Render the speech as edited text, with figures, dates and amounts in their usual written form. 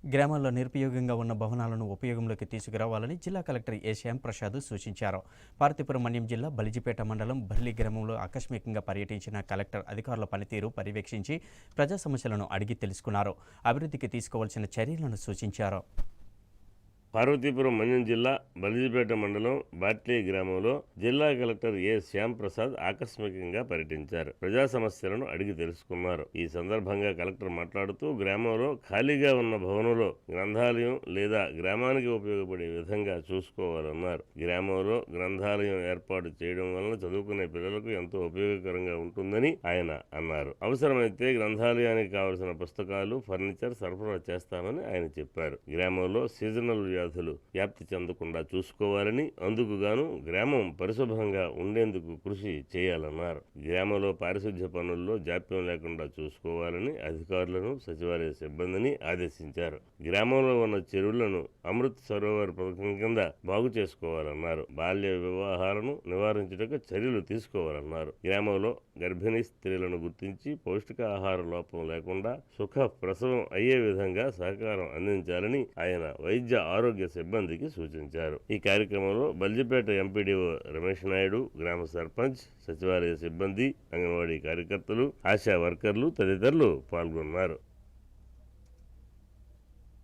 గ్రామాల్లో నిరుపయోగంగా ఉన్న భవనాలను ఉపయోగంలోకి తీసుకురావాలని జిల్లా కలెక్టర్ ఏ శ్యాంప్రసాద్ సూచించారు. పార్వతీపురం మన్యం జిల్లా బలిజిపేట మండలం బర్లి గ్రామంలో ఆకస్మికంగా పర్యటించిన కలెక్టర్ అధికారుల పనితీరు పర్యవేక్షించి ప్రజా సమస్యలను అడిగి తెలుసుకున్నారు. అభివృద్ధికి తీసుకోవాల్సిన చర్యలను సూచించారు. పార్వతీపురం మన్యం జిల్లా బలిజిపేట మండలం బాట్లీ గ్రామంలో జిల్లా కలెక్టర్ ఏ శ్యాంప్రసాద్ ఆకస్మికంగా పర్యటించారు. ప్రజా సమస్యలను అడిగి తెలుసుకున్నారు. ఈ సందర్భంగా కలెక్టర్ మాట్లాడుతూ గ్రామంలో ఖాళీగా ఉన్న భవనంలో గ్రంథాలయం లేదా గ్రామానికి ఉపయోగపడే విధంగా చూసుకోవాలన్నారు. గ్రామంలో గ్రంథాలయం ఏర్పాటు చేయడం వలన చదువుకునే పిల్లలకు ఎంతో ఉపయోగకరంగా ఉంటుందని ఆయన అన్నారు. అవసరమైతే గ్రంథాలయానికి కావలసిన పుస్తకాలు, ఫర్నిచర్ సరఫరా చేస్తామని ఆయన చెప్పారు. గ్రామంలో సీజనల్ వ్యాధులు వ్యాప్తి చెందకుండా చూసుకోవాలని, అందుకు గాను గ్రామం పరిశుభ్రంగా ఉండేందుకు కృషి చేయాలన్నారు. గ్రామంలో పారిశుధ్య పనుల్లో జాప్యం లేకుండా చూసుకోవాలని అధికారులను, సచివాలయ సిబ్బందిని ఆదేశించారు. గ్రామంలో ఉన్న చెరువులను అమృత్ సరోవర్ పథకం కింద బాగు చేసుకోవాలన్నారు. బాల్య వివాహాలను నివారించుటకు చర్యలు తీసుకోవాలన్నారు. గ్రామంలో గర్భిణీ స్త్రీలను గుర్తించి పౌష్టికాహార లోపం లేకుండా సుఖ ప్రసవం అయ్యే విధంగా సహకారం అందించాలని ఆయన వైద్య ఆరోగ్య సిబ్బందికి సూచించారు. ఈ కార్యక్రమంలో బల్జిపేట ఎంపీడీఓ రమేష్ నాయుడు, గ్రామ సర్పంచ్, సచివాలయ సిబ్బంది, అంగన్వాడీ కార్యకర్తలు, ఆశా వర్కర్లు తదితరులు పాల్గొన్నారు.